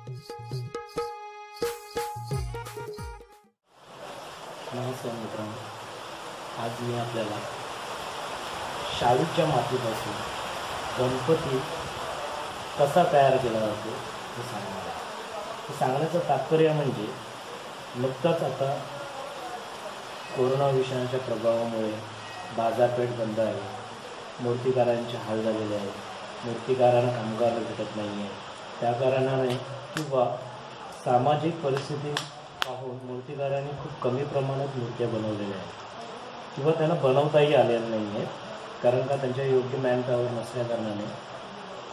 नमस्कार मित्रांनो, आज मी आपल्याला शाडूच्या मातीपासून गणपती कसा तयार केला जातो हे सांगणार आहे। हे सांगण्याचं तात्पर्य म्हणजे नुकताच आता कोरोना विषाणूच्या प्रभावामुळे बाजारपेठ बंद आहे, मूर्तिकारांचे हाल झालेले आहेत, मूर्तिकारांना कामगार भेटत नाही आहे, त्या कारणाने किंवा सामाजिक परिस्थिती पाहून मूर्तिकारांनी खूप कमी प्रमाणात मूर्त्या बनवलेल्या आहेत किंवा त्यांना बनवताही आलेल्या नाही आहेत, कारण का त्यांच्या योग्य मॅनपॉवर नसल्याकारणाने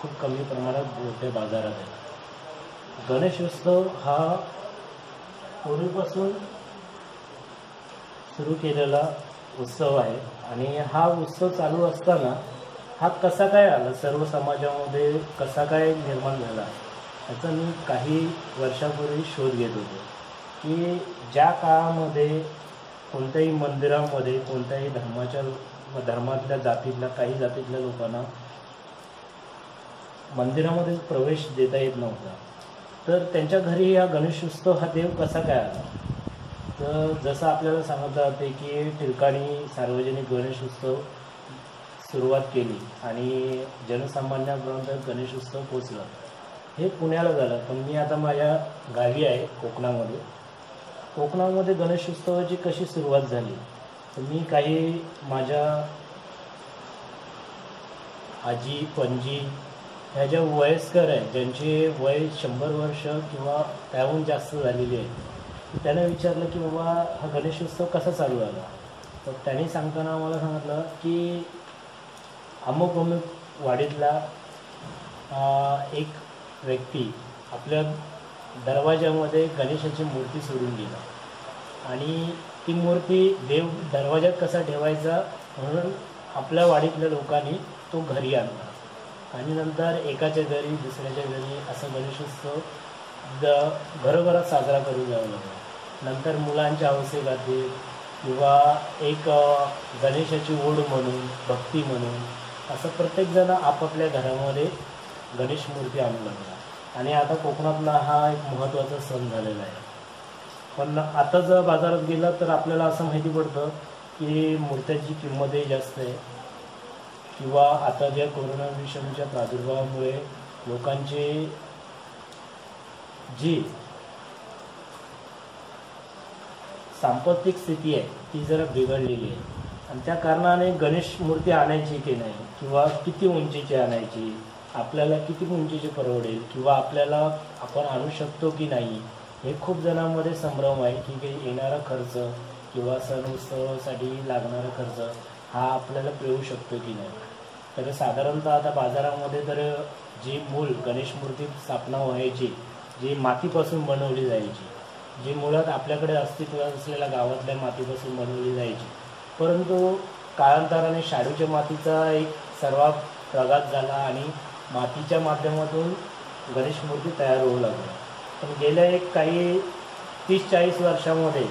खूप कमी प्रमाणात मूर्त्या बाजारात आहेत। गणेशोत्सव हा पूर्वीपासून सुरू केलेला उत्सव आहे आणि हा उत्सव चालू असताना हा कसा काय आला, सर्व समाजामध्ये कसा काय निर्माण झाला याचा मी काही वर्षापूर्वी शोध घेत होतो की ज्या काळामध्ये कोणत्याही मंदिरामध्ये कोणत्याही धर्मातल्या जातीतल्या काही जातीतल्या लोकांना मंदिरामध्ये प्रवेश देता येत नव्हता, तर त्यांच्या घरी हा गणेशोत्सव हा देव कसा काय आला। तर जसं आपल्याला सांगितलं जाते की टिळकांनी सार्वजनिक गणेशोत्सव सुरुवात केली आणि जनसामान्यांपर्यंत गणेशोत्सव पोचला। हे पुण्याला झालं, पण मी आता माझ्या गावी आहे कोकणामध्ये गणेशोत्सवाची कशी सुरुवात झाली तर मी काही माझ्या आजी पणजी ह्या ज्या वयस्कर आहेत, ज्यांचे वय 100 वर्ष किंवा त्याहून जास्त झालेली आहे, त्यांना विचारलं की बाबा हा गणेशोत्सव कसा चालू झाला। तर त्यांनी सांगताना मला सांगितलं की अमुक वाडीतला एक व्यक्ती आपल्या दरवाजामध्ये गणेशाची मूर्ती सोडून गेला आणि ती मूर्ती देव दरवाजात कसा ठेवायचा म्हणून आपल्या वाडीतल्या लोकांनी तो घरी आणला आणि नंतर एकाच्या घरी दुसऱ्याच्या घरी असं गणेशोत्सव घरोघरात साजरा करून जावं लागला। नंतर मुलांच्या हौसेखातीर किंवा एक गणेशाची ओढ म्हणून भक्ती म्हणून असं प्रत्येकजण आपापल्या घरामध्ये गणेश मूर्ती आणू लागला आणि आता कोकणातला हा एक महत्त्वाचा सण झालेला आहे। पण आता जर बाजारात गेला तर आपल्याला असं माहिती पडतं की मूर्त्याची किंमतही जास्त आहे किंवा आता ज्या कोरोना विषाणूच्या प्रादुर्भावामुळे लोकांची जी सांपत्तिक स्थिती आहे ती जरा बिघडलेली आहे आणि त्या कारणाने गणेश मूर्ती आणायची की नाही किंवा किती उंचीची आणायची, आपल्याला किती उंचीची परवडेल किंवा आपण आणू शकतो की नाही, हे खूप जणांमध्ये संभ्रम आहे की येणारा खर्च किंवा सण उत्सवासाठी लागणारा खर्च हा आपल्याला मिळू शकतो की नाही। तर साधारणतः आता बाजारामध्ये तर जी मूळ गणेश मूर्ती स्थापना व्हायची, जी मातीपासून बनवली जायची, जी मुळात आपल्याकडे अस्तित्वात असलेल्या गावातल्या मातीपासून बनवली जायची, परंतु कालांतराने शाडूच्या मातीचा एक सर्वात प्रघात झाला आणि मातीच्या माध्यमातून गणेश मूर्ती तयार होऊ लागल्या। पण गेल्या काही 30-40 वर्षामध्ये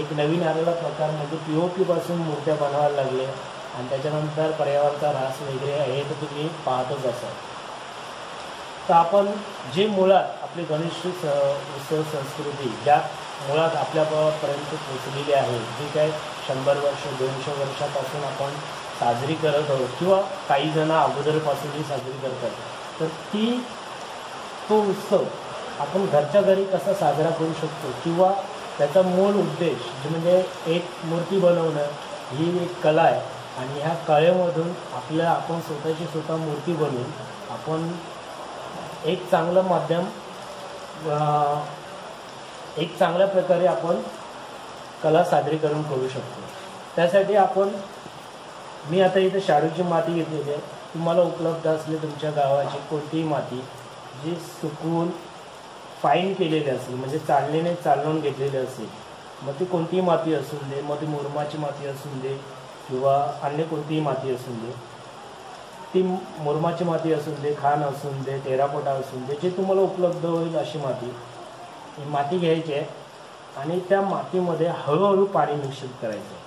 एक नवीन आलेला प्रकार म्हणजे POP पासून मूर्त्या बनवायला लागले आणि त्याच्यानंतर पर्यावरणाचा ऱ्हास वगैरे हे तर तुम्ही पाहतच असाल। तर आपण जे मुळात आपली गणेश उत्सव संस्कृती ज्या मुळात आपल्यापर्यंत पोचलेली आहे, जी काय 100 वर्ष 200 वर्षापासून आपण साजरी करत आहोत किंवा काही जण अगोदरपासूनही साजरी करतात, तर तो उत्सव आपण घरच्या घरी कसा साजरा करू शकतो किंवा त्याचा मूळ उद्देश म्हणजे एक मूर्ती बनवणं ही एक कला आहे आणि ह्या कलेमधून आपण स्वतःची स्वतः मूर्ती बनवून आपण एक चांगलं माध्यम एक चांगल्या प्रकारे आपण कला सादरीकरण करू शकतो। त्यासाठी मी आता इथे शाडूची माती घेतलेली आहे, तुम्हाला उपलब्ध असले तुमच्या गावाची कोणतीही माती जी सुकून फाईन केलेली असेल म्हणजे चाळणीने चालवून घेतलेली असेल, मग ती कोणतीही माती असून दे, मग ती मुरमाची माती असून दे किंवा अन्य कोणतीही माती असून दे, ती मुरमाची माती असून दे, खाण असून दे, टेराकोटा असून दे, जे तुम्हाला उपलब्ध होईल अशी माती घ्यायची आहे आणि त्या मातीमध्ये हळूहळू पाणी मिश्रित करायचं।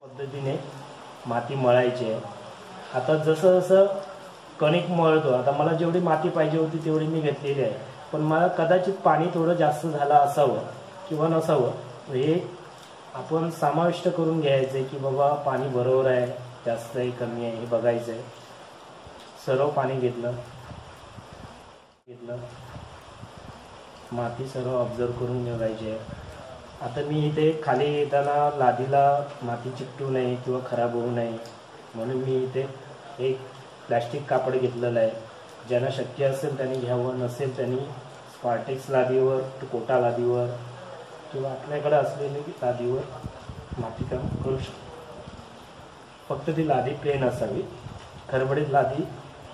पद्धतीने माती मळायची आहे. आता जसं जसं कणिक मळतो, आता मला जेवढी माती पाहिजे होती तेवढी मी घेतलेली आहे, पण मला कदाचित पाणी थोडं जास्त झालं असावं किंवा नसावं, हे आपण समाविष्ट करून घ्यायचं आहे की बाबा पाणी बरोबर आहे, जास्त आहे, कमी आहे, हे बघायचं आहे. सर्व पाणी घेतलं, माती सर्व ऑब्झर्व करून घ्यायची आहे. आता मी इथे खाली येताना लादीला माती चिकटू नये किंवा खराब होऊ नये म्हणून मी इथे एक प्लॅस्टिक कापड घेतलेलं आहे. ज्यांना शक्य असेल त्यांनी घ्यावं, नसेल त्यांनी स्पार्टेक्स लादीवर, कोटा लादीवर किंवा आपल्याकडे असलेली लादीवर मातीकाम करू शकतो. फक्त ती लादी प्लेन असावी, खरबडीत लादी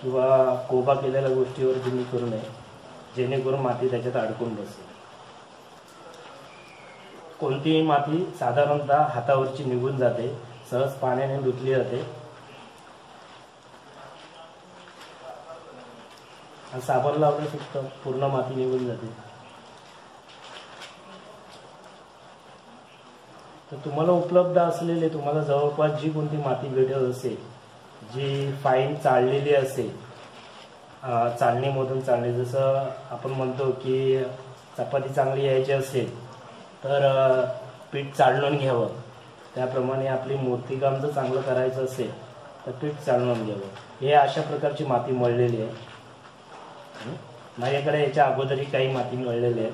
किंवा कोबा केलेल्या गोष्टीवर तुम्ही करू नये, जेणेकरून माती त्याच्यात अडकून बसेल. कोणतीही माती साधारणतः हातावरची निघून जाते, सहज पाण्याने धुतली जाते. साबण लावलं फक्त पूर्ण माती निघून जाते. तर तुम्हाला उपलब्ध असलेले, तुम्हाला जवळपास जी कोणती माती भेटत असेल, जी फाईन चाळलेली असेल, चाळणीमधून चाळणे, जसं आपण म्हणतो की चपाती चांगली यायची असेल तर पीठ चाळून घ्यावं, त्याप्रमाणे आपली मूर्तिकाम जर चांगलं करायचं असेल तर पीठ चाळून घ्यावं. हे अशा प्रकारची माती मळलेली आहे. माझ्याकडे याच्या अगोदरही काही माती मळलेली आहे.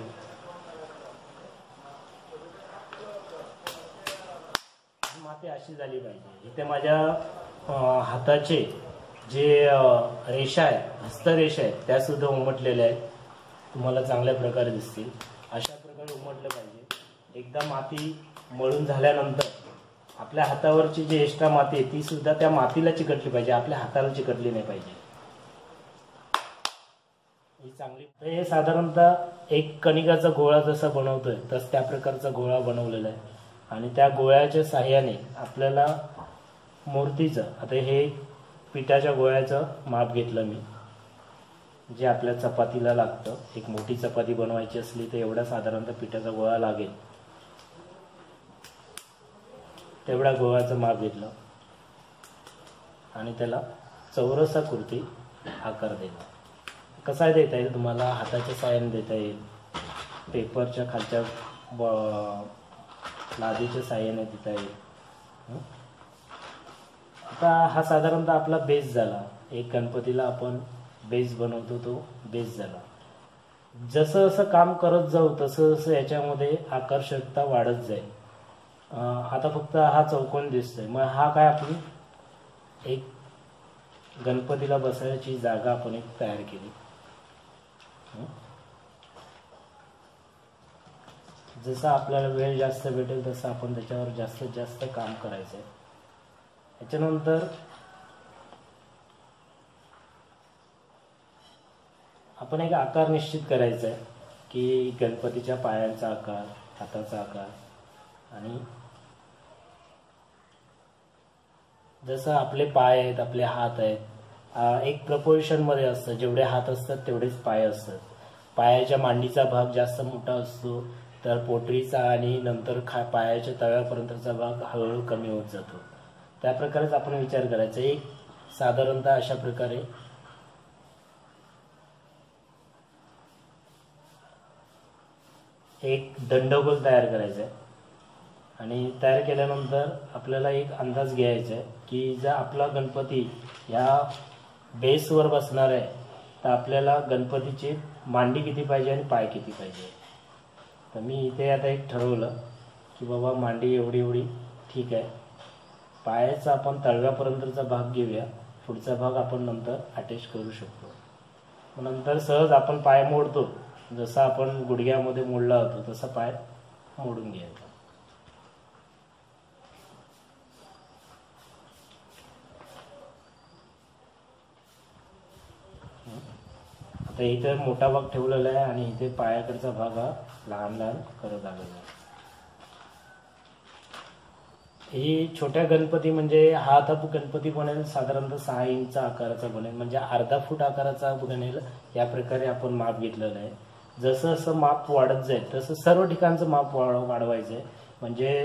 माती अशी झाली पाहिजे. इथे माझ्या हाताचे जे रेषा आहेत, हस्तरेषा आहेत, त्या सुद्धा उमटलेल्या आहेत, तुम्हाला चांगल्या प्रकारे दिसतील. अशा प्रकारे उमटलं पाहिजे. एकदा माती मळून झाल्यानंतर आपल्या हातावरची जी एक्स्ट्रा माती आहे ती सुद्धा त्या मातीला चिकटली पाहिजे, आपल्या हाताला चिकटली नाही पाहिजे. ही चांगली. हे साधारणतः एक कणिकाचा गोळा जसा बनवतोय तस त्या प्रकारचा गोळा बनवलेला आहे. आणि त्या गोळ्याच्या साह्याने आपल्याला मूर्तीचं, आता हे पिठाच्या गोळ्याचं माप घेतलं मी, जे आपल्या चपातीला लागतं. एक मोठी चपाती बनवायची असली तर एवढा साधारणतः पिठाचा गोळा लागेल, तेवढ्या गोळ्याचं माप घेतलं आणि त्याला चौरसाकृती आकार दिला. कसा देता येईल तुम्हाला? हाताच्या साहाय्याने देता येईल, पेपरच्या खालच्या लादीच्या साहाय्याने देता येईल. आता हा साधारणतः आपला बेस झाला. एक गणपतीला आपण बेस बनवतो, तो बेस झाला. जसं जसं काम करत जाऊ तसं जसं याच्यामध्ये आकर्षकता वाढत जाईल. आता फक्त हा चौकोन दिसतोय, मग हा काय, आपली एक गणपतीला बसायची जागा आपण एक तयार केली. जसं आपल्याला वेळ जास्त भेटेल तसं आपण त्याच्यावर जास्तीत जास्त काम करायचं आहे. त्याच्यानंतर आपण एक आकार निश्चित करायचा आहे की गणपतीच्या पायांचा आकार, हाताचा आकार, आणि जसं आपले पाय आहेत, आपले हात आहेत, एक प्रपोर्शनमध्ये असतं. जेवढे हात असतात तेवढेच पाय असतात. पायाच्या मांडीचा भाग जास्त मोठा असतो, तर पोटरीचा आणि नंतर पायाच्या तळव्यापर्यंतचा भाग हळूहळू कमी होत जातो. त्या प्रकारेच आपण विचार करायचा. एक साधारणतः अशा प्रकारे एक दंडगोल तयार करायचा आहे. आणि तयार केल्यानंतर आपल्याला एक अंदाज घ्यायचा आहे की जर आपला गणपती ह्या बेसवर बसणार आहे तर आपल्याला गणपतीची मांडी किती पाहिजे आणि पाय किती पाहिजे. तर मी इथे आता एक ठरवलं की बाबा मांडी एवढी एवढी ठीक आहे. पायाचा आपण तळव्यापर्यंतचा भाग घेऊया, पुढचा भाग आपण नंतर अटॅच करू शकतो. नंतर सहज आपण पाय मोडतो, जसा आपण गुडघ्यामध्ये मोडला होतो तसा पाय मोडून घ्यायचा. आता इथे मोठा भाग ठेवलेला आहे आणि इथे पायाकडचा भाग हा लहान लहान करत आलेला आहे. ही छोट्या गणपती म्हणजे हा आता गणपती बनेल साधारणतः 6 इंच आकाराचा बनेल, म्हणजे अर्धा फूट आकाराचा बनेल. या प्रकारे आपण माप घेतलेलं आहे. जसं जसं माप वाढत जाईल तसं सर्व ठिकाणचं माप वाढवायचं आहे. म्हणजे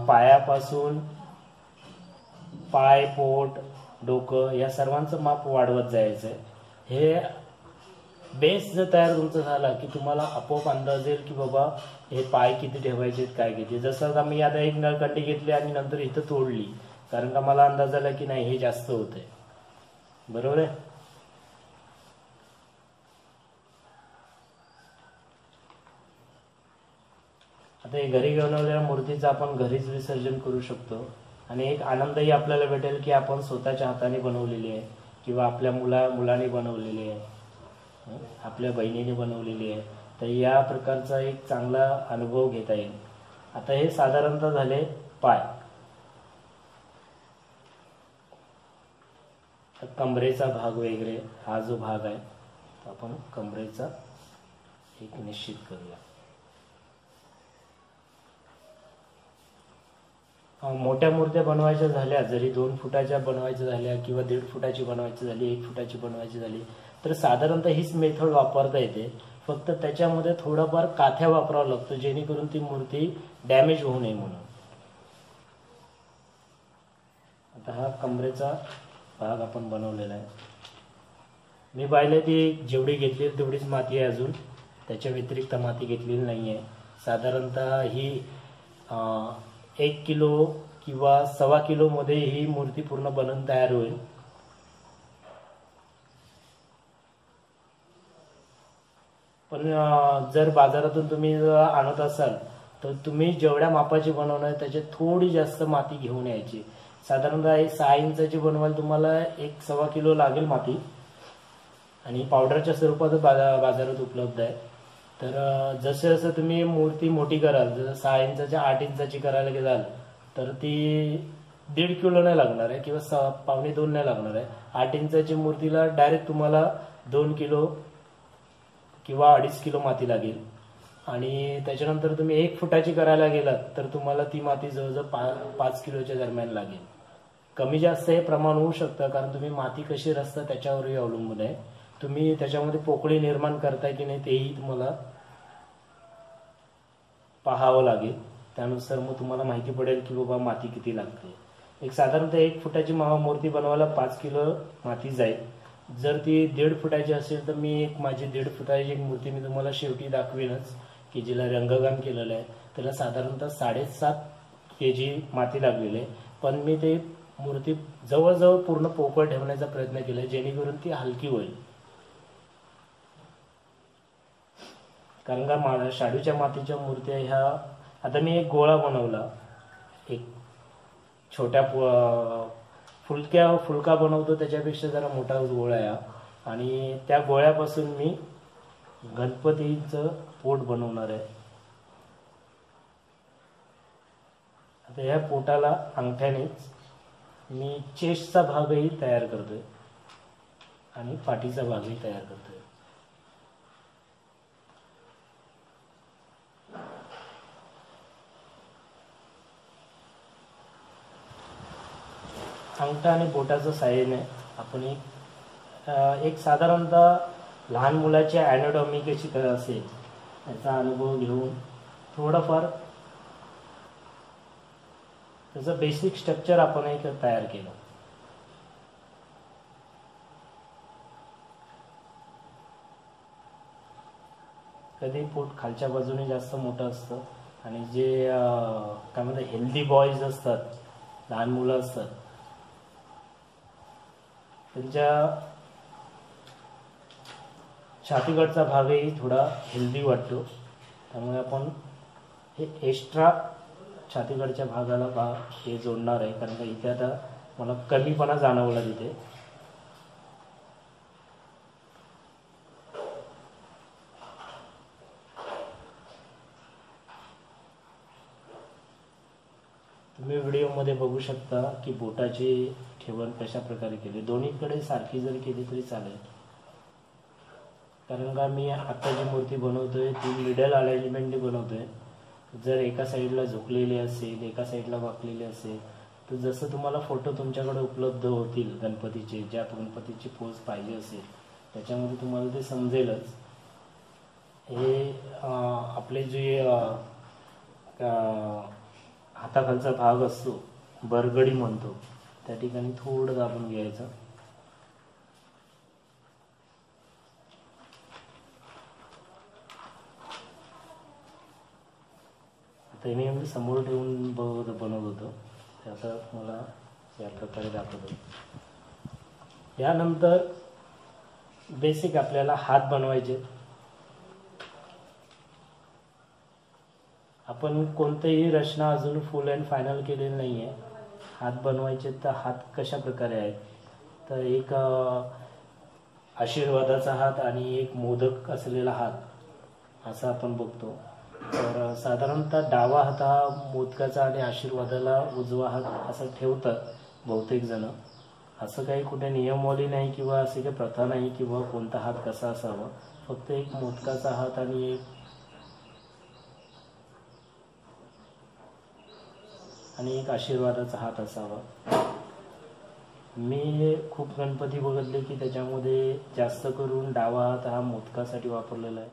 पायापासून पाय, पोट, डोकं या सर्वांचं माप वाढवत जायचं आहे. हे बेस जर तयार तुमचा झाला की तुम्हाला आपोआप अंदाज येईल की बाबा हे पाय किती ठेवायचे, काय किती. जसं का मी आता एक नळकंडी घेतली आणि नंतर इथं तोडली, कारण का मला अंदाज आला की नाही हे जास्त होतंय. बरोबर आहे. आता हे घरी बनवलेल्या मूर्तीचं आपण घरीच विसर्जन करू शकतो आणि एक आनंदही आपल्याला भेटेल की आपण स्वतःच्या हाताने बनवलेली आहे किंवा आपल्या मुलाने बनवलेली आहे, आपल्या बहिणीने बनवलेली आहे. तर या प्रकारचा एक चांगला अनुभव घेता येईल. आता हे साधारणतः झाले पाय. कमरेचा भाग वगैरे हा जो भाग आहे आपण कमरेचा एक निश्चित करूया. मोठ्या मूर्त्या बनवायच्या झाल्या, जरी 2 फुटाच्या बनवायच्या झाल्या किंवा 1.5 फुटाची बनवायची झाली, 1 फुटाची बनवायची झाली, तर साधारणतः हीच मेथड वापरता येते. फक्त त्याच्यामध्ये थोडंफार काथ्या वापरावं लागतं जेणेकरून ती मूर्ती डॅमेज होऊ नये म्हणून. आता हा कमरेचा भाग आपण बनवलेला आहे. मी पाहिलं ती जेवढी घेतली तेवढीच माती आहे, अजून त्याच्या व्यतिरिक्त माती घेतलेली नाही आहे. साधारणतः ही 1 किलो किंवा 1.25 किलोमध्ये ही मूर्ती पूर्ण बनून तयार होईल. पण जर बाजारातून तुम्ही आणत असाल तर तुम्ही जेवढ्या मापाची बनवणार त्याच्यात थोडी जास्त माती घेऊन यायची. साधारणतः 6 इंचाची बनवायला तुम्हाला 1.25 किलो लागेल माती आणि पावडरच्या स्वरूपात बाजारात उपलब्ध आहे. तर जसं जसं तुम्ही मूर्ती मोठी कराल, जसं 6 इंचाच्या 8 इंचाची करायला गेलाल तर ती 1.5 किलो नाही लागणार आहे किंवा 1.25-2 नाही लागणार आहे. 8 इंचाची मूर्तीला डायरेक्ट तुम्हाला 2 किलो किंवा 2.5 किलो माती लागेल. आणि त्याच्यानंतर तुम्ही 1 फुटाची करायला गेलात तर तुम्हाला ती माती जवळजवळ 5 किलोच्या दरम्यान लागेल. कमी जास्त हे प्रमाण होऊ शकतं, कारण तुम्ही माती कशी रचता त्याच्यावरही अवलंबून आहे. तुम्ही त्याच्यामध्ये पोकळी निर्माण करताय की नाही तेही तुम्हाला पाहावं लागेल. त्यानुसार मग तुम्हाला माहिती पडेल की बाबा माती किती लागते. एक साधारणतः 1 फुटाची मूर्ती बनवायला 5 किलो माती जाईल. जर ती 1.5 फुटाची असेल तर मी माझी 1.5 फुटाची एक मूर्ती मी तुम्हाला शेवटी दाखवीनच की जिला रंगकाम केलेलं आहे. त्याला साधारणतः 7.5 kg माती लागलेली आहे. पण मी ते मूर्ती जवळजवळ पूर्ण पोकळ ठेवण्याचा प्रयत्न केला जेणेकरून ती हलकी होईल. कारण का शाडूच्या मातीच्या मूर्त्या ह्या, आता मी एक गोळा बनवला, एक छोट्या फुलका बनवतो त्याच्यापेक्षा जरा मोठा गोळा आहे आणि त्या गोळ्यापासून मी गणपतीचं पोट बनवणार आहे. आता या पोटाला अंगठ्यानेच मी चेस्टचा भागही तयार करतोय आणि पाठीचा भागही तयार करतोय. अंगठा आणि बोटाचं साहाय्याने आपण एक साधारणतः लहान मुलाची ॲनाटॉमी कशी असेल याचा अनुभव घेऊन थोडंफार त्याचं बेसिक स्ट्रक्चर आपण एक तयार केलं. कधी पोट खालच्या बाजूने जास्त मोठं असतं आणि जे काय म्हणतात हेल्दी बॉयज असतात, लहान मुलं असतात, त्यांच्या छातीकडचा भागही थोडा हेल्दी वाटतो. त्यामुळे आपण हे एक्स्ट्रा छातीकडच्या भागाला हे जोडणार आहे, कारण का इथे आता मला कमीपणा जाणवला तिथे. तुम्ही व्हिडिओमध्ये बघू शकता की बोटाची ठेवण कशा प्रकारे केली. दोन्हीकडे सारखी जरी केली तरी चालेल, कारण का मी आता जी मूर्ती बनवतोय ती मिडल अलाइनमेंटने बनवतोय. जर एका साईडला झुकलेली असेल, एका साईडला वाकलेली असेल, तर जसं तुम्हाला फोटो तुमच्याकडे उपलब्ध होतील गणपतीचे, ज्या गणपतीची पोज पाहिजे असेल त्याच्यामध्ये तुम्हाला ते समजेलच. हे आपले जे हाताखालचा भाग असतो, बरगडी म्हणतो, त्या ठिकाणी थोडं दाबून घ्यायचं. आता मी समोर ठेवून बनवत होतो, ते आता मला या प्रकारे दाखवतो. यानंतर बेसिक आपल्याला हात बनवायचे. आपण कोणतेही रचना अजून फुल अँड फायनल केलेली नाही आहे. हात बनवायचे तर हात कशा प्रकारे आहेत, तर एक आशीर्वादाचा हात आणि एक मोदक असलेला हात असं आपण बघतो. तर साधारणतः डावा हात हा मोदकाचा आणि आशीर्वादाला उजवा हात असं ठेवतात बहुतेक जण. असं काही कुठे नियमावली नाही किंवा अशी काही प्रथा नाही किंवा कोणता हात कसा असावा. फक्त एक मोदकाचा हात आणि एक आशीर्वादाचा हात असावा. मी खूप गणपती बघितले की त्याच्यामध्ये जास्त करून डावा हात हा मोदकासाठी वापरलेला आहे.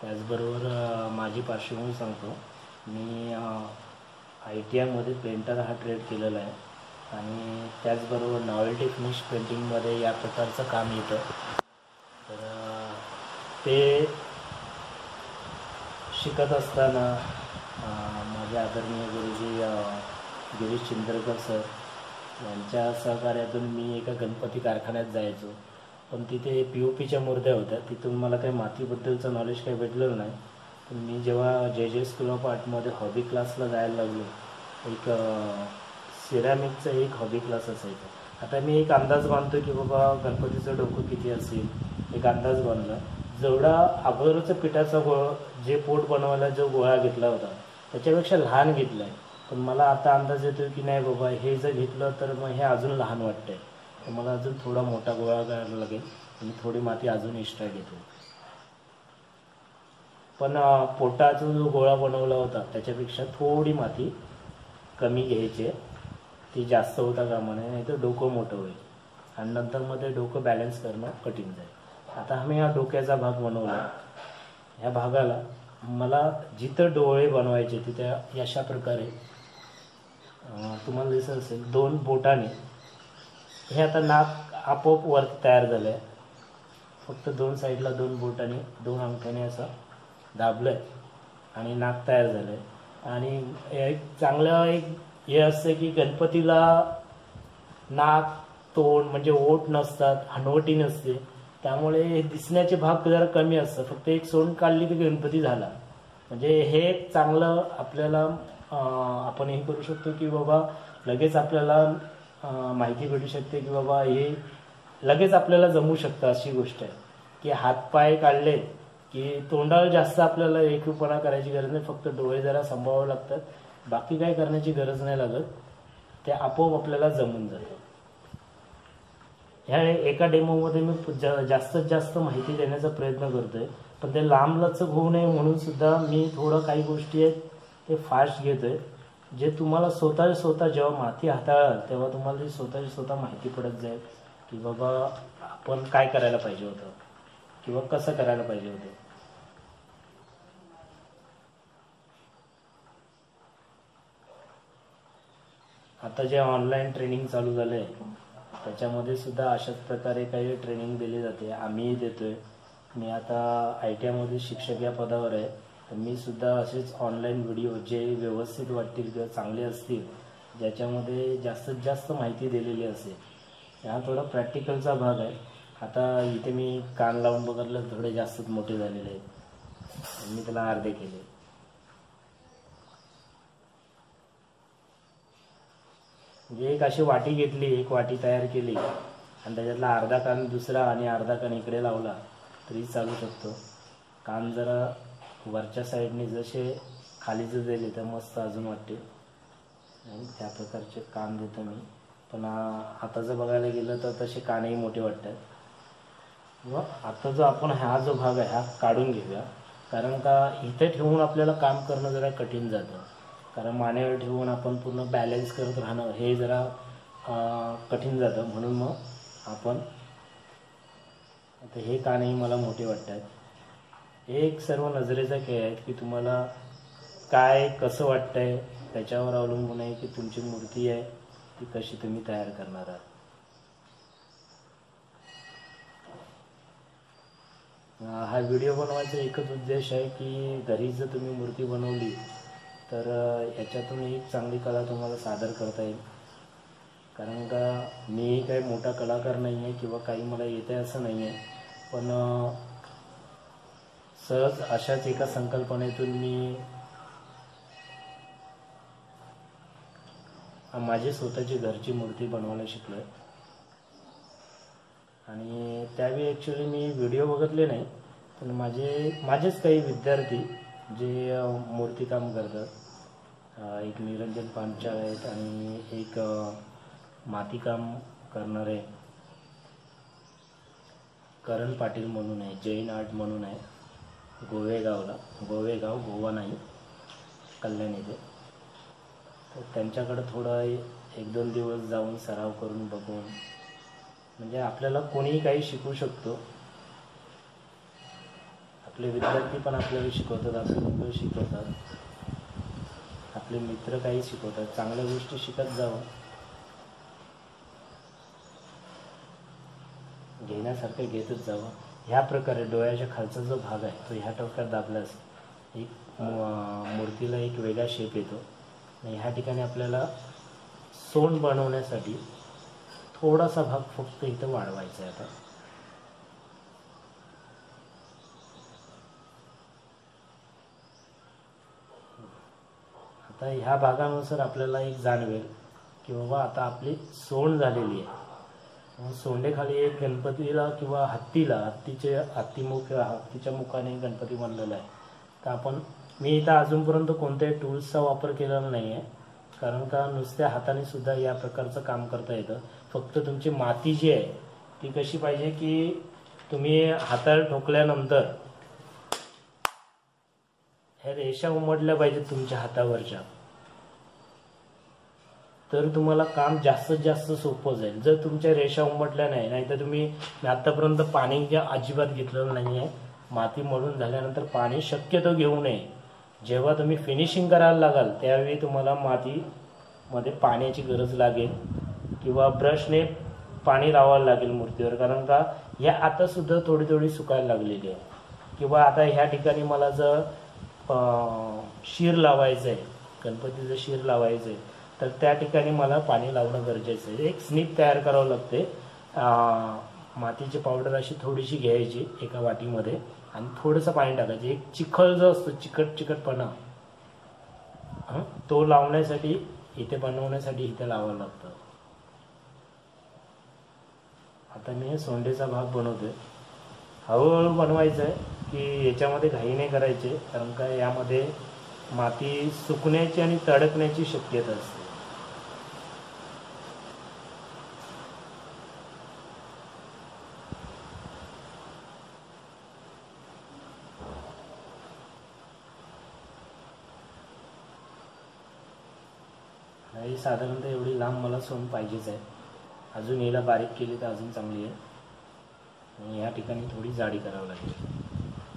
त्याचबरोबर माझी पार्श्वभूमी सांगतो. मी ITI पेंटर हा ट्रेड केलेला आहे आणि त्याचबरोबर नॉवेल्टी फिनिश पेंटिंगमध्ये या प्रकारचं काम येतं. तर ते शिकत असताना माझे आदरणीय गुरुजी गिरीश चिंदरकर सर यांच्या सहकार्यातून मी एका गणपती कारखान्यात जायचो. पण तिथे POPच्या मूर्त्या होत्या. तिथून मला काही मातीबद्दलचं नॉलेज काही भेटलेलं नाही. पण मी जेव्हा JJ स्कूल ऑफ आर्टमध्ये हॉबी क्लासला जायला लागलो, एक सिरॅमिकचा एक हॉबी क्लास असायचा. आता मी एक अंदाज बांधतो की बाबा गणपतीचं डोकं किती असेल, एक अंदाज बांधला. जेवढा अगोदरचं पिठाचा जे पोट बनवायला जो गोळा घेतला होता त्याच्यापेक्षा लहान घेतला आहे. पण मला आता अंदाज येतो की नाही बाबा, हे जर घेतलं तर मग हे अजून लहान वाटतंय, तर मला अजून थोडा मोठा गोळा करायला लागेल आणि थोडी माती अजून एक्स्ट्रा घेतो. पण पोटाचा जो गोळा बनवला होता त्याच्यापेक्षा थोडी माती कमी घ्यायची, ती जास्त होता कामा नये, नाही तर डोकं मोठं होईल आणि नंतर मध्ये डोकं बॅलन्स करणं कठीण जाईल. आता आम्ही हा डोक्याचा भाग बनवला. ह्या भागाला मला जिथं डोळे बनवायचे तिथे अशा प्रकारे तुम्हाला दिसत असेल 2 बोटाने हे आता नाक आपोआप वर तयार झालं आहे. फक्त 2 साईडला 2 बोटाने 2 अंगठ्याने असं दाबलं आहे आणि नाक तयार झालं आहे. आणि एक चांगलं एक हे असतं की गणपतीला नाक तोंड म्हणजे ओठ नसतात, हनवटी नसते, त्यामुळे दिसण्याचे भाग जरा कमी असतात. फक्त एक सोंड काढली की गणपती झाला. म्हणजे हे एक चांगलं आपल्याला आपण हे करू शकतो की बाबा लगेच आपल्याला माहिती भेटू शकते की बाबा हे लगेच आपल्याला जमू शकतं. अशी गोष्ट आहे की हातपाय काढले की तोंडावर जास्त आपल्याला एकरूपणा करायची गरज नाही, फक्त डोळे जरा सांभाळावे लागतात, बाकी काही करण्याची गरज नाही लागत, ते आपोआप आपल्याला जमून जातं. ह्या एका डेमोमध्ये मी जास्तीत जास्त माहिती देण्याचा प्रयत्न करतोय, पण ते लांबलचक होऊ नये म्हणून सुद्धा मी थोडं काही गोष्टी आहेत ते फास्ट घेतोय, जे तुम्हाला स्वतः जेव्हा माती हाताळाल तेव्हा तुम्हाला ती स्वतः माहिती पडत जाईल की बाबा आपण काय करायला पाहिजे होतं किंवा कसं करायला पाहिजे होतं. आता जे ऑनलाईन ट्रेनिंग चालू झालंय त्याच्यामध्ये सुद्धा अशाच प्रकारे काही ट्रेनिंग दिली जाते, आम्हीही देतोय. मी आता ITI शिक्षक या पदावर आहे, तर मी सुद्धा असेच ऑनलाईन व्हिडिओ जे व्यवस्थित वाटतील किंवा चांगले असतील, ज्याच्यामध्ये जास्तीत जास्त माहिती दिलेली असेल. हा थोडा प्रॅक्टिकलचा भाग आहे. आता इथे मी कान लावून बघितलं, थोडे जास्तच मोठे झालेले आहेत, मी त्याला अर्धे केले. म्हणजे एक अशी वाटी घेतली, एक वाटी तयार केली आणि त्याच्यातला अर्धा कान दुसरा आणि अर्धा कान इकडे लावला तरी चालू शकतो. कान जरा वरच्या साईडने जसे खालीच दिले तर मस्त अजून वाटते, त्या प्रकारचे कान देतो मी. पण आता जर बघायला गेलं तर तसे कानही मोठे वाटतात. व आता जो आपण हा जो भाग आहे हा काढून घेऊया, कारण का इथे ठेवून आपल्याला काम करणं जरा कठीण जातं, कारण मानेवर ठेवून आपण पूर्ण बॅलन्स करत राहणं हे जरा कठीण जातं. म्हणून मग आपण आता हे कानही मला मोठे वाटतात. एक सर्व नजरेचा खेळ आहे की तुम्हाला काय कसं वाटतंय त्याच्यावर अवलंबून आहे की तुमची मूर्ती आहे ती कशी तुम्ही तयार करणार आहात. हा व्हिडिओ बनवायचा एकच उद्देश आहे की घरी जर तुम्ही मूर्ती बनवली तर याच्यातून एक चांगली कला तुम्हाला सादर करता येईल. कारण का मी काही मोठा कलाकार नाही आहे किंवा काही मला येतं आहे असं नाही आहे, पण सहज अशाच एका संकल्पनेतून मी माझी स्वतःची घरची मूर्ती बनवायला शिकलो आहे. आणि त्यावेळी ॲक्च्युली मी व्हिडिओ बघितले नाही, पण माझेच काही विद्यार्थी जे मूर्तीकाम करतात, एक निरंजन पांचाळ आहेत आणि एक मातीकाम करणारे करण पाटील म्हणून आहे, जैन आर्ट म्हणून आहे, गोवेगाव गोवा नाही, कल्याण येथे. तर त्यांच्याकडे थोडं 1-2 दिवस जाऊन सराव करून बघून, म्हणजे आपल्याला कोणीही काही शिकू शकतो. आपले विद्यार्थी पण आपल्याला शिकवतात, आपले मुलं शिकवतात, आपले मित्र काही शिकवतात. चांगल्या गोष्टी शिकत जावं, घेण्यासारखं घेतच जावं. ह्या प्रकारे डोळ्याच्या खालचा जो भाग आहे तो ह्या टोकात दाबल्यास एक मूर्तीला एक वेगळा शेप येतो. आणि ह्या ठिकाणी आपल्याला सोंड बनवण्यासाठी थोडासा भाग फक्त इथं वाढवायचा आहे. आता ह्या भागानुसार आपल्याला एक जाणवेल की बाबा आता आपली सोंड झालेली आहे. सोंडेखाली एक गणपतीला किंवा हत्तीच्या मुखाने गणपती बनलेला आहे. तर मी इथं अजूनपर्यंत कोणत्याही टूल्सचा वापर केलेला नाही आहे, कारण का नुसत्या हाताने सुद्धा या प्रकारचं काम करता येतं. फक्त तुमची माती जी आहे ती कशी पाहिजे की तुम्ही हाताला ठोकल्यानंतर ह्या रेषा उमटल्या पाहिजेत तुमच्या हातावरच्या, तर तुम्हाला काम जास्तीत जास्त सोपं जाईल. जर तुमच्या रेषा उमटल्या नाही तर तुम्ही आतापर्यंत पाणी अजिबात घेतलेलं नाही आहे. माती मळून झाल्यानंतर पाणी शक्यतो घेऊ नये. जेव्हा तुम्ही फिनिशिंग करायला लागाल त्यावेळी तुम्हाला मातीमध्ये पाण्याची गरज लागेल किंवा ब्रशने पाणी लावायला लागेल मूर्तीवर, कारण का ह्या आता सुद्धा थोडी सुकायला लागलेली आहे. किंवा आता ह्या ठिकाणी मला जर शीर लावायचं आहे, गणपतीचं शीर लावायचं आहे, तर त्या ठिकाणी मला पाणी लावणं गरजेचं आहे. एक स्निप तयार करावं लागते. मातीची पावडर अशी थोडीशी घ्यायची एका वाटीमध्ये आणि थोडंसं पाणी टाकायचं. एक चिखल जो असतो चिकटपणा तो लावण्यासाठी इथे बनवण्यासाठी इथे लावावं लागतं. आता मी सोंडेचा भाग बनवतोय. हळूहळू बनवायचं आहे की याच्यामध्ये घाई नाही करायचे, कारण का यामध्ये माती सुकण्याची आणि तडकण्याची शक्यता असते. ही साधारणतः एवढी लांब मला सोंड पाहिजेच आहे. अजून याला बारीक केली तर अजून चांगली आहे. आणि या ठिकाणी थोडी जाडी करावी लागेल.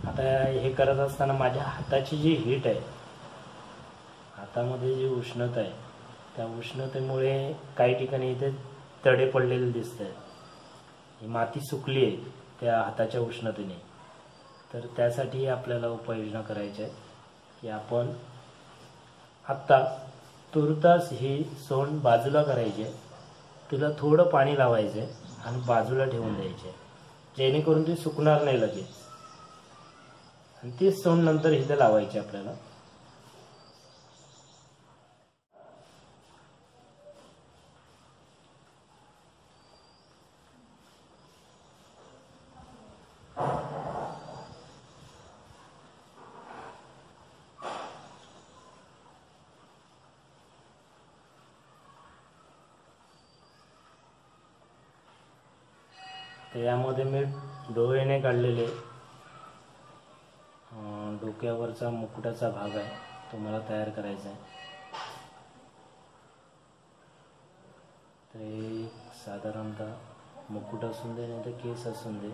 आता हे करत असताना माझ्या हाताची जी हीट आहे, हातामध्ये जी उष्णता आहे, त्या उष्णतेमुळे काही ठिकाणी इथे तडे पडलेले दिसत आहेत. ही माती सुकली आहे त्या हाताच्या उष्णतेने. तर त्यासाठी आपल्याला उपाययोजना करायची आहे की आपण आत्ता तुर्तास ही सोंड बाजूला करायची आहे, तिला थोडं पाणी लावायचं आहे आणि बाजूला ठेवून द्यायचे, जेणेकरून ती सुकणार नाही लगेच. आणि तीच सोंड नंतर इथे लावायची आपल्याला. तर यामध्ये मी डोळ्याने काढलेले डोक्यावरचा मुकुटाचा भाग आहे तो मला तयार करायचा आहे. तर साधारणतः मुकुट असून दे नाही तर केस असून दे,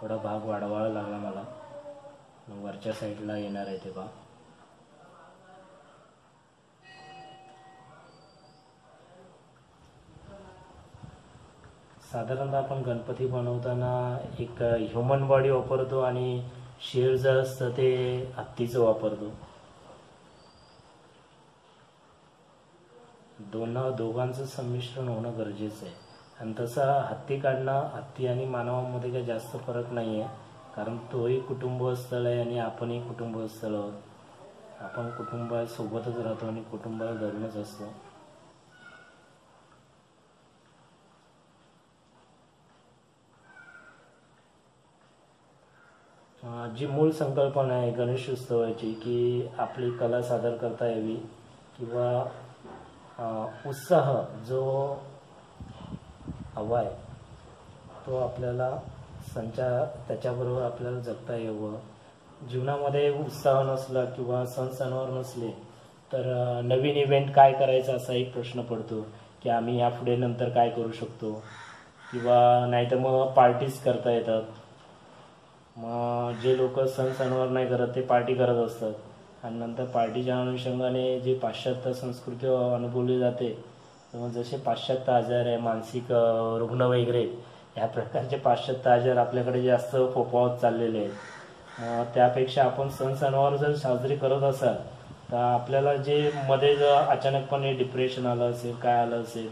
थोडा भाग वाढवावा लागला मला. वरच्या साईडला येणार आहे ते भाग. साधारणतः आपण गणपती बनवताना एक ह्युमन बॉडी वापरतो आणि शेर जे असतं ते हत्तीचं वापरतो. दोघांचं संमिश्रण होणं गरजेचं आहे. आणि तसं हत्ती काढणं, हत्ती आणि मानवामध्ये काही जास्त फरक नाही आहे, कारण तोही कुटुंबस्थळ आहे आणि आपणही कुटुंबस्थळ आहोत. आपण कुटुंबासोबतच राहतो आणि कुटुंबाला धरूनच असतो. जी मूळ संकल्पना आहे गणेश उत्सवाची की आपली कला सादर करता यावी किंवा उत्साह जो हवा आहे तो आपल्याला त्याच्याबरोबर आपल्याला जगता यावं. जीवनामध्ये उत्साह नसला किंवा सण सणवार नसले तर नवीन इव्हेंट काय करायचा असा एक प्रश्न पडतो की आम्ही ह्यापुढे नंतर काय करू शकतो, किंवा नाहीतर मग पार्टीज करता येतात. मग जे लोक सण सणवार नाही करत ते पार्टी करत असतात आणि नंतर पार्टीच्या अनुषंगाने जी पाश्चात्य संस्कृती अनुभवली जाते, मग जसे पाश्चात्य आजार आहे, मानसिक रुग्ण वगैरे ह्या प्रकारचे पाश्चात्य आजार आपल्याकडे जास्त फोफावत चाललेले आहेत. त्यापेक्षा आपण सण सणवार जर साजरे करत असाल तर आपल्याला जे मध्ये जर अचानकपणे डिप्रेशन आलं असेल, काय आलं असेल,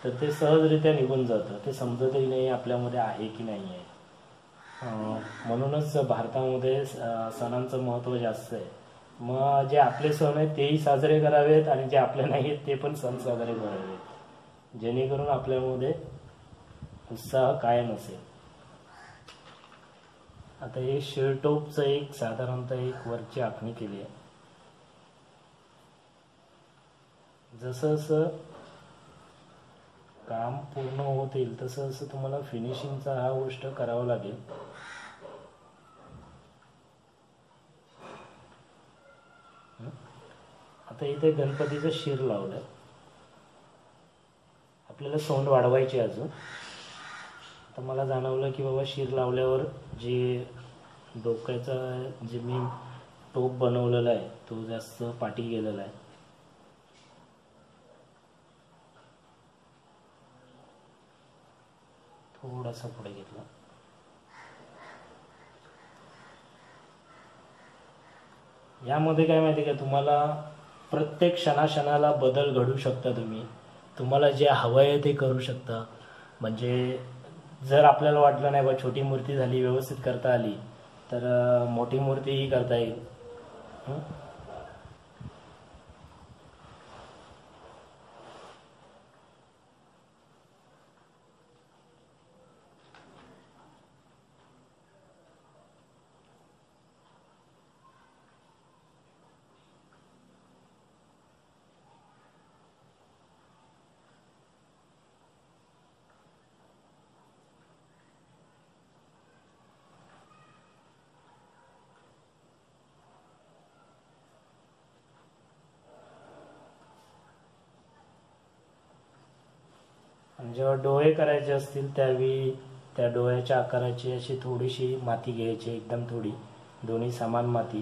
तर ते सहजरित्या निघून जातं. ते समजतही नाही आपल्यामध्ये आहे की नाही आहे. म्हणूनच भारतामध्ये सणांचं महत्त्व जास्त आहे. मग जे आपले सण आहेत तेही साजरे करावेत आणि जे आपले नाही आहेत ते पण सण साजरे करावेत, जेणेकरून आपल्यामध्ये उत्साह कायम असेल. आता हे शेळटोपचं एक साधारणतः एक वरची आखणी केली आहे. जसं जसं काम पूर्ण होत येईल तसं तसं तुम्हाला फिनिशिंगचा हा गोष्ट करावा लागेल. आता इथे गणपतीचं शिर लावलंय, आपल्याला सोंड वाढवायची अजून. आता मला जाणवलं की बाबा शिर लावल्यावर जे डोक्याचा जे मी टोप बनवलेला आहे तो जास्त पाठी गेलेला आहे. थोडासा पुढे घेतला. यामध्ये काय माहिती का, तुम्हाला प्रत्येक क्षणाक्षणाला बदल घडू शकता. तुम्हाला जे हवं आहे ते करू शकता. म्हणजे जर आपल्याला वाटलं नाही बा छोटी मूर्ती झाली, व्यवस्थित करता आली, तर मोठी मूर्तीही करता येईल. आणि जेव्हा डोळे करायचे असतील त्यावेळी त्या डोळ्याच्या आकाराची अशी थोडीशी माती घ्यायची, एकदम थोडी, दोन्ही समान माती,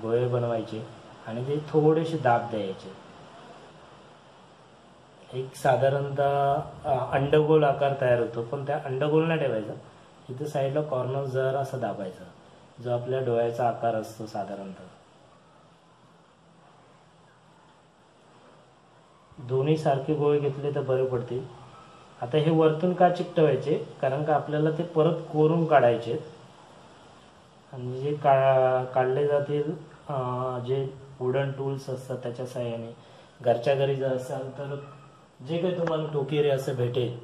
गोळे बनवायचे आणि ते थोडेसे दाब द्यायचे. एक साधारणतः अंडगोल आकार तयार होतो, पण त्या अंडगोल नाही ठेवायचा, इथं साईडला कॉर्नर जर असं दाबायचा, जो आपल्या डोळ्याचा आकार असतो साधारणतः. दोन्ही सारखे गोळे घेतले तर बरे पडतील. आता हे वरतून का चिकटवायचे, कारण का आपल्याला ते परत कोरून काढायचे आणि जे काढले जातील जे वुडन टूल्स असतात त्याच्या साहाय्याने. घरच्या घरी जर असाल तर जे काही तुम्हाला टोकेरे असं भेटेल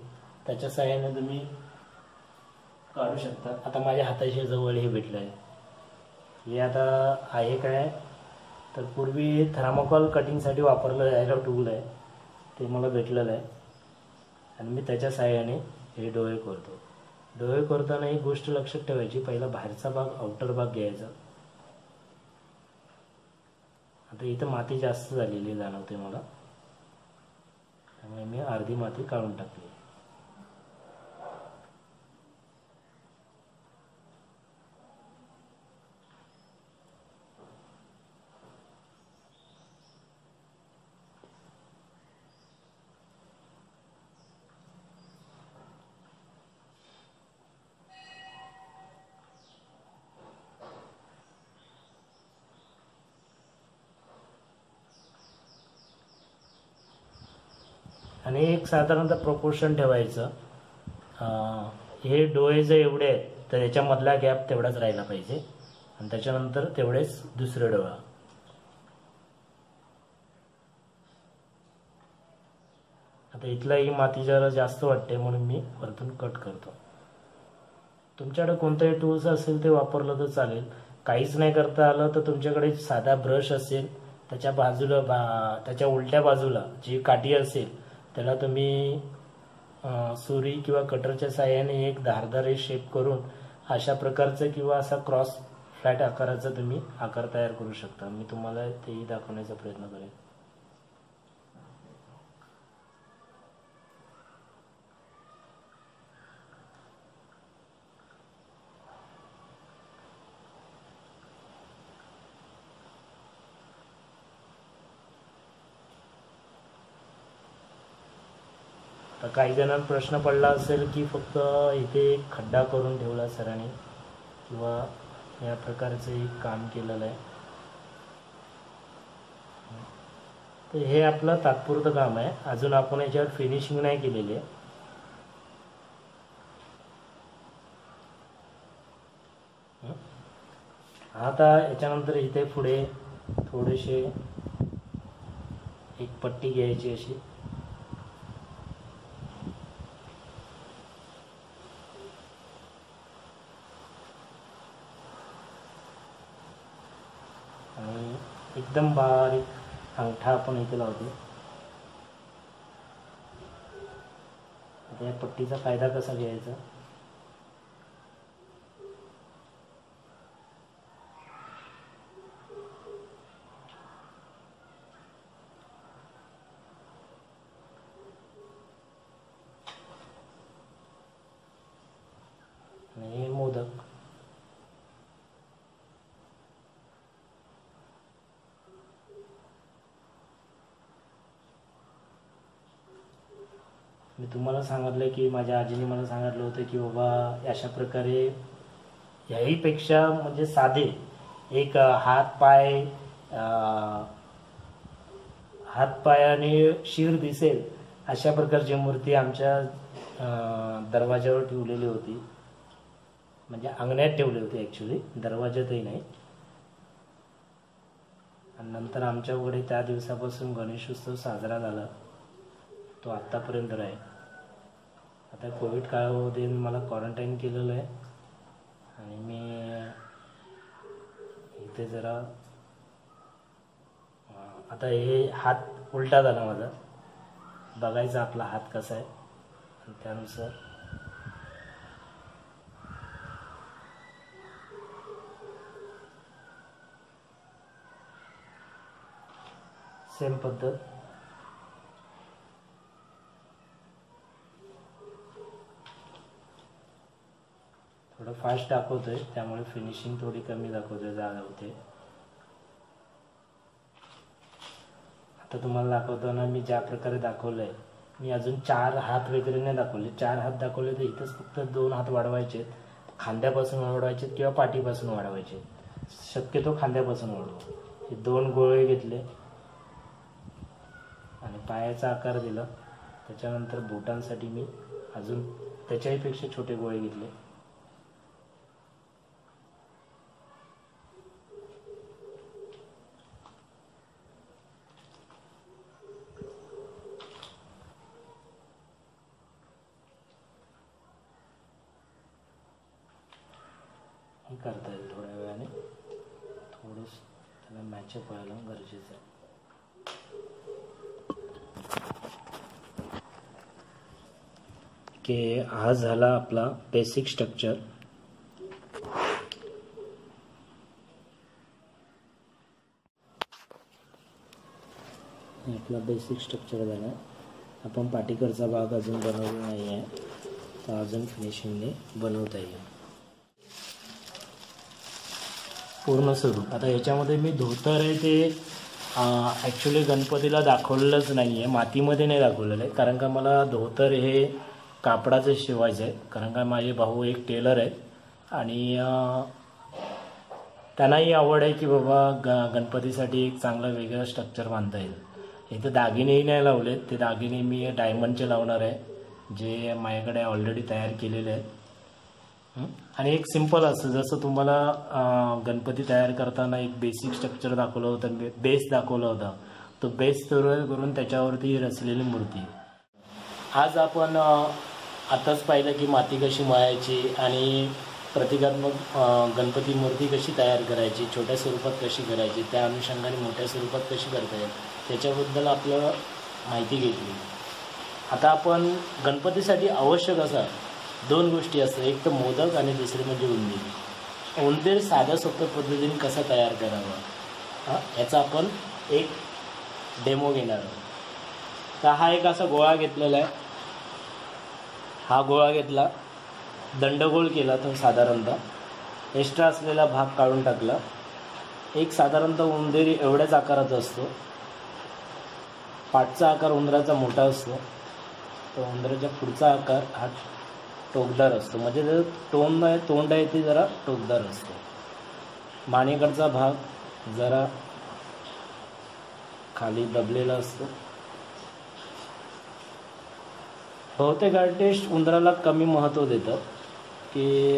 त्याच्या साहाय्याने तुम्ही काढू शकता. आता माझ्या हाताच्या जवळ हे भेटलं आहे. हे आता आहे काय, तर पूर्वी थर्माकोल कटिंगसाठी वापरलं जायला टूल आहे, ते मला भेटलेलं आहे आणि मी त्याच्या साहाय्याने हे डोळे करतो. डोळे करताना एक गोष्ट लक्षात ठेवायची, पहिला बाहेरचा भाग, आउटर भाग घ्यायचा. आता इथं माती जास्त झालेली जाणवते मला, त्यामुळे मी अर्धी माती काढून टाकली. आणि एक साधारणतः प्रपोर्शन ठेवायचं. हे डोळे जर एवढे आहेत तर याच्यामधला गॅप तेवढाच राहिला पाहिजे आणि त्याच्यानंतर तेवढेच दुसरे डोळा. आता इथलाही माती जरा जास्त वाटते म्हणून मी वरतून कट करतो. तुमच्याकडे कोणताही टूल्स असेल ते वापरलं तर चालेल. काहीच नाही करता आलं तर तुमच्याकडे साधा ब्रश असेल, त्याच्या बाजूला त्याच्या उलट्या बाजूला जी काठी असेल त्याला तुम्ही सुरी किंवा कटरच्या साहाय्याने एक धारदार शेप करून अशा प्रकारचं किंवा असा क्रॉस फ्लॅट आकाराचा तुम्ही आकार तयार करू शकता. मी तुम्हाला तेही दाखवण्याचा प्रयत्न करेन. तर काही जणांना प्रश्न पडला असेल की फक्त इथे एक खड्डा करून ठेवला सरांनी किंवा या प्रकारचं एक काम केलेलं आहे. तर हे आपलं तात्पुरतं काम आहे. अजून आपण याच्यावर फिनिशिंग नाही केलेली आहे. आता याच्यानंतर इथे पुढे थोडेसे एक पट्टी घ्यायची अशी आणि एकदम बारीक अंगठा आपण इथे लावतो. आता या पट्टीचा फायदा कसा घ्यायचा, आणि मोदक मी तुम्हाला सांगितलं की माझ्या आजीने मला सांगितलं होतं की बाबा अशा प्रकारे याहीपेक्षा म्हणजे साधे एक हात पाय आणि शिर दिसेल अशा प्रकारची मूर्ती आमच्या दरवाजावर ठेवलेली होती. म्हणजे अंगण्यात ठेवली होती, ॲक्च्युली दरवाजातही नाही. आणि नंतर आमच्याकडे त्या दिवसापासून गणेशोत्सव साजरा झाला, तो आत्तापर्यंत आहे. आता कोविड काळामध्ये मला क्वारंटाईन केलेलं आहे आणि मी इथे जरा आता हे हात उलटा झाला माझा, बघायचा आपला हात कसा आहे आणि त्यानुसार सेम पद्धत. थोडं फास्ट दाखवतोय त्यामुळे फिनिशिंग थोडी कमी दाखवतोय, जागा होते. आता तुम्हाला दाखवताना मी ज्या प्रकारे दाखवलंय, मी अजून 4 हात वगैरे नाही दाखवले. 4 हात दाखवले तर इथंच फक्त 2 हात वाढवायचे, खांद्यापासून वाढवायचे किंवा पाठीपासून वाढवायचे. शक्यतो खांद्यापासून वाढवा. हे 2 गोळे घेतले आणि पायाचा आकार दिला. त्याच्यानंतर बोटांसाठी मी अजून त्याच्याही पेक्षा छोटे गोळे घेतले. हे करता येईल थोड्या वेळाने, थोडंसं त्याला मॅचअप व्हायला गरजेचं आहे. की हा झाला आपला बेसिक स्ट्रक्चर. आपला बेसिक स्ट्रक्चर झाला. आपण पाठीकडचा भाग अजून बनवला नाही आहे, तर अजून फिनिशिंगने बनवता येईल पूर्ण स्वरूप. आता याच्यामध्ये मी धोतर आहे ते ॲक्च्युली गणपतीला दाखवलेलंच नाही आहे, मातीमध्ये नाही दाखवलेलं आहे. कारण का मला धोतर हे कापडाचं शिवायचं आहे. कारण का माझे भाऊ एक टेलर आहेत आणि त्यांनाही आवड आहे की बाबा गणपतीसाठी एक चांगलं वेगळं स्ट्रक्चर बांधता येईल. इथं दागिनेही नाही लावलेत, ते दागिने मी डायमंडचे लावणार आहे, जे माझ्याकडे ऑलरेडी तयार केलेले आहेत. आणि एक सिंपल असतं, जसं तुम्हाला गणपती तयार करताना एक बेसिक स्ट्रक्चर दाखवलं होतं, बेस दाखवला होता, तो बेस तयार करून त्याच्यावरती रचलेली मूर्ती. आज आपण आताच पाहिलं की माती कशी मळायची आणि प्रतिकात्मक गणपती मूर्ती कशी तयार करायची, छोट्या स्वरूपात कशी करायची, त्या अनुषंगाने मोठ्या स्वरूपात कशी करता येईल त्याच्याबद्दल आपल्याला माहिती घेतली. आता आपण गणपतीसाठी आवश्यक असा 2 गोष्टी असतात, एक तर मोदक आणि दुसरी म्हणजे उंदीर. उंदीर साध्या सोप्या पद्धतीने कसा तयार करावा याचा आपण एक डेमो घेणार आहोत. तर हा एक असा गोळा घेतलेला आहे, हा गोळा घेतला, दंडगोल केला, तो साधारणतः एक्स्ट्रा असलेला भाग काढून टाकला. एक साधारणतः उंदीर एवढ्याच आकाराचा असतो, पाठचा आकार उंदराचा मोठा असतो, तर उंदराच्या पुढचा आकार हा टोकदार असतो, म्हणजे जर तोंड आहे ते जरा टोकदार असतो. मानेकडचा भाग जरा खाली दबलेला असतो. बहुतेक आर्टिस्ट उंदराला कमी महत्त्व देतात, की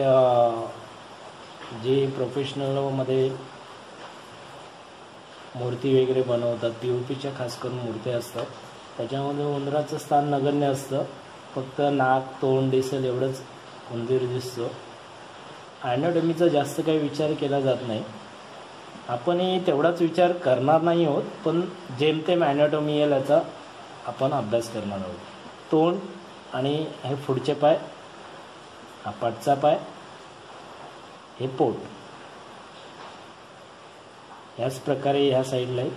जे प्रोफेशनलमध्ये मूर्ती वगैरे बनवतात, POPच्या खास करून मूर्त्या असतात, त्याच्यामध्ये उंदराचं स्थान नगण्य असतं. फक्त नाक तोंड दिसेल एवढंच उंदीर दिसतो. ॲनाटॉमीचा जास्त काही विचार केला जात नाही. आपणही तेवढाच विचार करणार नाही आहोत, पण जेमतेम ॲनाटॉमी येईल याचा आपण अभ्यास करणार आहोत. तोंड आणि हे पुढचे पाय, हा पाठचा पाय, हे पोट, ह्याच प्रकारे ह्या साईडलाही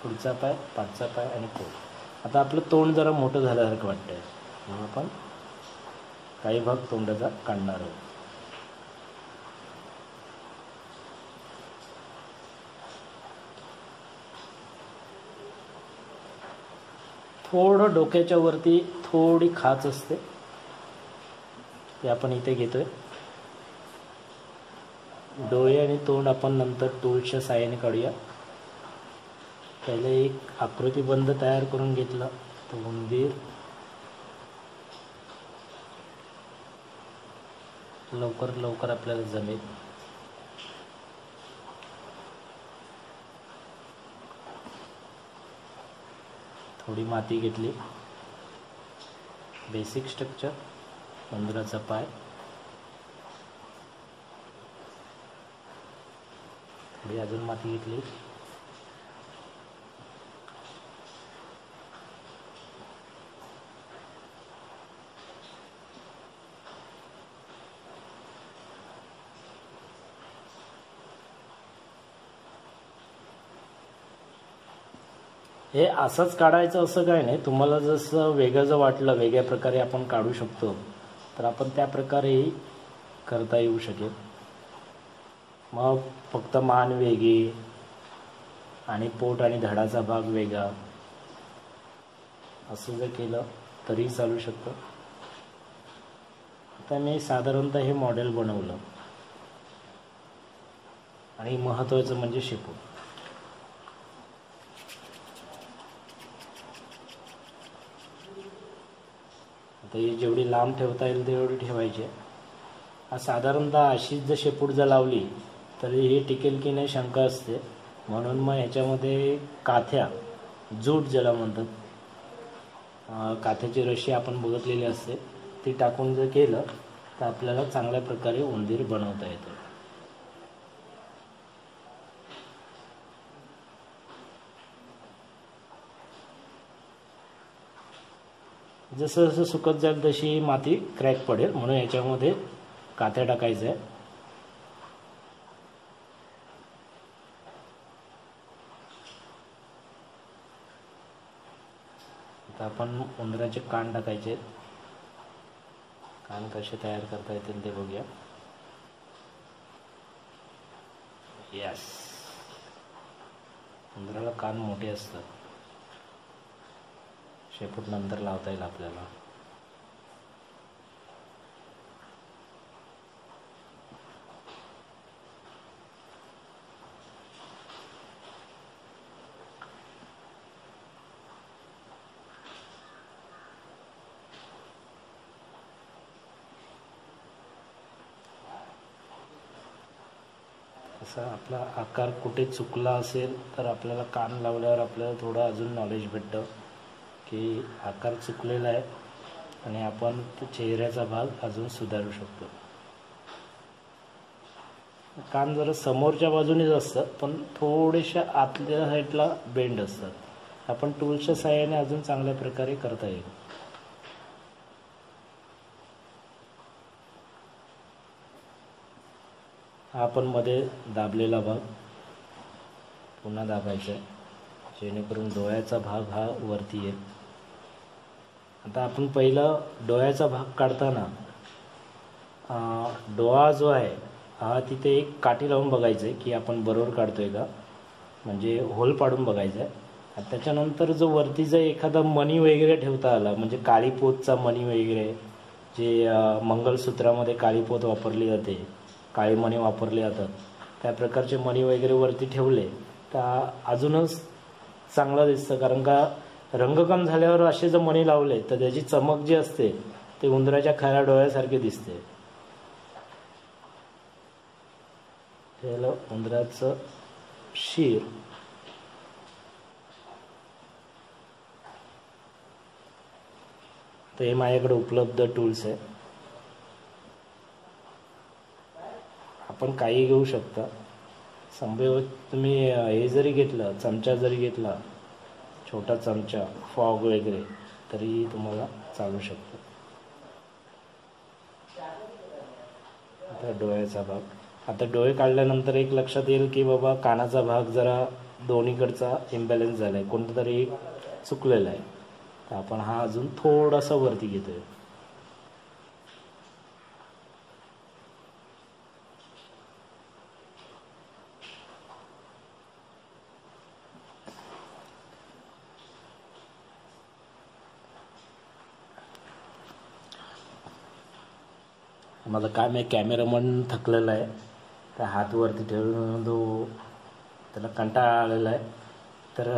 पुढचा पाय, पाठचा पाय आणि पोट. आता आपलं तोंड जरा मोठं झाल्यासारखं वाटतं आहे, म्हणून आपण काही भाग तोंडाचा काढणार आहोत. थोडं डोक्याच्या वरती थोडी खाच असते, ते आपण इथे घेतोय. डोळे आणि तोंड आपण नंतर टूल्सच्या साहाय्याने काढूया. पहिले एक आकृतिबंध तयार करून घेतला, तो उंदीर लवकर आपल्याला जमेल. थोडी माती घेतली, बेसिक स्ट्रक्चर, उंदराचा पाय, थोडी अजून माती घेतली, हे असंच काढायचं असं काय नाही. तुम्हाला जसं वेगळं जर वाटलं, वेगळ्या प्रकारे आपण काढू शकतो, तर आपण त्या प्रकारेही करता येऊ शकेल. मग फक्त मान वेगळी आणि पोट आणि धडाचा भाग वेगळा असं जर केलं तरी चालू शकतं. आता मी साधारणतः हे मॉडेल बनवलं आणि महत्त्वाचं म्हणजे शेपूट. आता ही जेवढी लांब ठेवता येईल तेवढी ठेवायची. साधारणतः अशीच जर शेपूट जर लावली तरी हे टिकेल की नाही शंका असते, म्हणून मग ह्याच्यामध्ये काथ्या, जूट ज्याला म्हणतात, काथ्याची रशी आपण बघितलेली असते, ती टाकून जर केलं तर आपल्याला चांगल्या प्रकारे उंदीर बनवता येतो. जसं जसं सुकत जाईल तशी माती क्रॅक पडेल, म्हणून याच्यामध्ये काथ्या टाकायचं आहे. आता आपण उंदराचे कान टाकायचे. कान कसे तयार करता येतील ते बघूया. यस, उंदराला कान मोठे असतात. शेपूट नंतर लावता येईल आपल्याला. असा आपला आकार कुठे चुकला असेल तर आपल्याला कान लावल्यावर आपल्याला थोडं अजून नॉलेज भेटतं की आकार चुकलेला आहे आणि आपण तो चेहऱ्याचा भाग अजून सुधारू शकतो. कान जरा समोरच्या बाजूनेच असतात पण थोडेशा आतल्या साईडला बेंड असतात. आपण टूल्सच्या साहाय्याने अजून चांगल्या प्रकारे करता येईल. हा आपण मध्ये दाबलेला भाग पुन्हा दाबायचा आहे जेणेकरून डोळ्याचा भाग हा वरती येईल. आता आपण पहिला डोळ्याचा भाग काढताना डोळा जो आहे हा तिथे एक काठी लावून बघायचं आहे की आपण बरोबर काढतोय का, म्हणजे होल पाडून बघायचं आहे. त्याच्यानंतर जो वरती जर एखादा मणी वगैरे ठेवता आला, म्हणजे काळीपोतचा मणी वगैरे, जे मंगलसूत्रामध्ये काळीपोत वापरली जाते, काळे मणी वापरले जातात, त्या प्रकारचे मणी वगैरे वरती ठेवले तर अजूनच चांगलं दिसतं. कारण का रंगकाम झाल्यावर असे जर मणी लावले तर त्याची चमक जी असते ते उंदराच्या खऱ्या डोळ्यासारखे दिसते. त्याला उंदराचं शीर. तर हे माझ्याकडे उपलब्ध टूल्स आहे. आपण काही घेऊ शकता. संभव तुम्ही हे जरी घेतलं, चमचा जरी घेतला, छोटा चमचा, फॉग वगैरे, तरी तुम्हाला चालू शकतो. आता डोळ्याचा भाग. आता डोळे काढल्यानंतर एक लक्षात येईल की बाबा कानाचा भाग जरा दोन्हीकडचा इम्बॅलन्स झाला आहे, कोणतं तरी एक चुकलेला आहे. तर आपण हा अजून थोडासा वरती घेतोय. माझं काम आहे, कॅमेरामन थकलेला आहे, त्या हात वरती ठेवून त्याला कंटाळा आलेला आहे. तर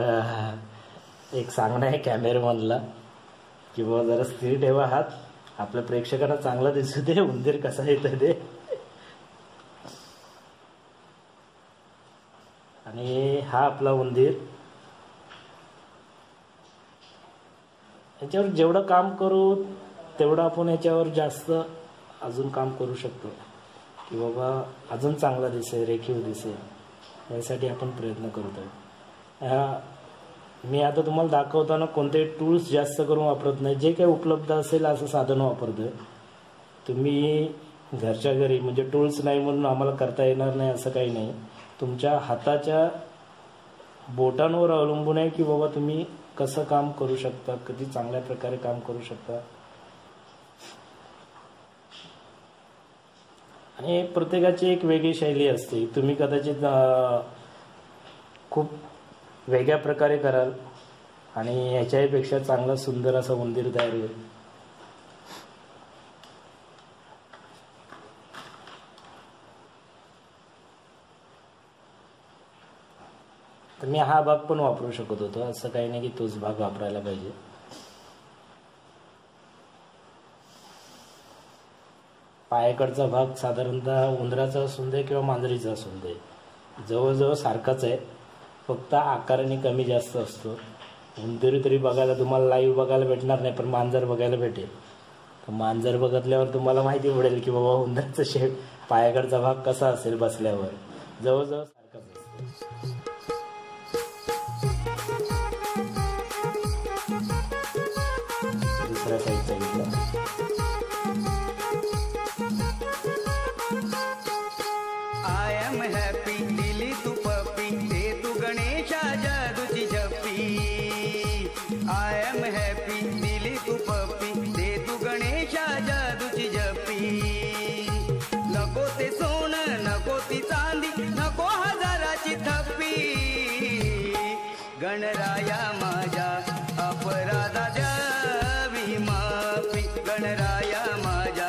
एक सांगणं आहे कॅमेरामनला की बाबा जरा स्थिर ठेवा हात, आपल्या प्रेक्षकांना चांगला दिसू दे, उंदीर कसा येतं ते. आणि हा आपला उंदीर. याच्यावर जेवढं काम करू तेवढं आपण याच्यावर जास्त अजून काम करू शकतो की बाबा अजून चांगला दिसेल, रेखीव दिसेल, यासाठी आपण प्रयत्न करतोय. मी आता तुम्हाला दाखवताना कोणते टूल्स जास्त करून वापरत नाही, जे काही उपलब्ध असेल असं साधन वापरतोय. तुम्ही घरच्या घरी, म्हणजे टूल्स नाही म्हणून आम्हाला करता येणार नाही असं काही नाही. तुमच्या हाताच्या बोटांवर अवलंबून आहे की बाबा तुम्ही कसं काम करू शकता, किती चांगल्या प्रकारे काम करू शकता. आणि प्रत्येकाची एक वेगळी शैली असते. तुम्ही कदाचित खूप वेगळ्या प्रकारे कराल आणि ह्याच्यापेक्षा चांगला सुंदर असा उंदीर तयार होईल. तर मी हा भाग पण वापरू शकत होतो, असं काही नाही की तोच भाग वापरायला पाहिजे. पायाकडचा भाग साधारणतः उंदराचा असून दे किंवा मांजरीचा असून दे जवळजवळ सारखाच आहे, फक्त आकाराने कमी जास्त असतो. उंदीर तरी बघायला तुम्हाला लाईव्ह बघायला भेटणार नाही, पण मांजर बघायला भेटेल. तर मांजर बघितल्यावर तुम्हाला माहिती पडेल की बाबा उंदराचा शेप, पायाकडचा भाग कसा असेल बसल्यावर, जवळजवळ सारखाच असतो. दुसऱ्या साईडचा घेतला. गणराया माझ्या अपराधा द्यावी माफी, गणराया माझ्या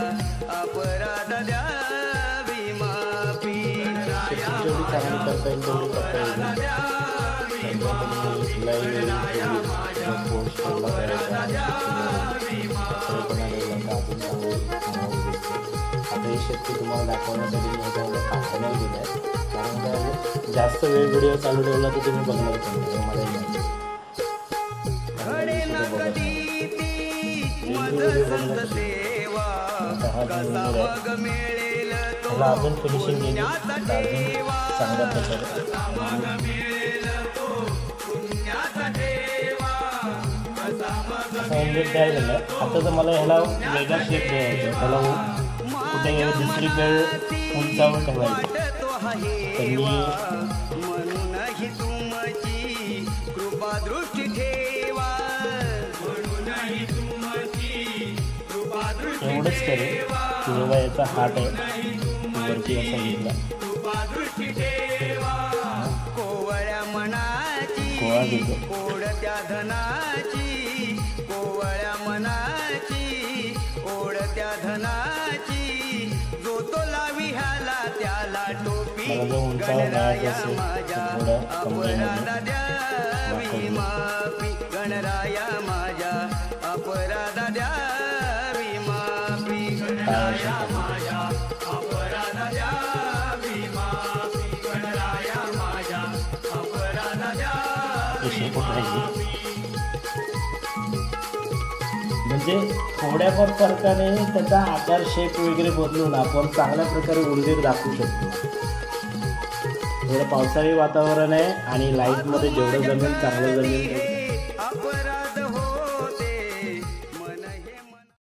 अपराधा द्यावी माफी, गणराया अपराधा द्यावी माफी, गणराया माझ्या अपराधा द्यावी माफी. आता ही शेपटी तुम्हाला दाखवण्यासाठी मी ह्याच्यामध्ये काढता नाही दिलं आहे, कारण काय जास्त वेळ व्हिडिओ चालू ठेवला तर तुम्ही बघणार पण नाही, मला त्याला अजून फिनिशिंग केली अजून चांगल्या प्रकारे काय झालं. आता तर मला ह्याला वेगळा शेप द्यायचा, त्याला कुठे दुसरीकडे उंचावर ठेवायचं, तर मी एवढंच करेल की जेव्हा याचा हात आहे वरती असा घेतला, कोळा घेतो, ओढत्या धनाची, कोवळ्या मनाची, ओढत्या धनाची, जो तो लावी ह्याला त्याला टोपी. मला जर उंचावर जायचं असेल थोडं अपराधा द्यावी माफी, गणराया माझ्या अपराधा द्यावी माफी, गणराया माझ्या अपराधा द्यावी माफी, गणराया माझ्या अपराधा द्यावी माफी. म्हणजे थोड्याफार फरकाने त्याचा आकार शेप वगैरे बदलून आपण चांगल्या प्रकारे उंदीर दाखवू शकतो. थोडं पावसाळी वातावरण आहे आणि लाईटमध्ये जेवढं जमेल चांगलं जमेल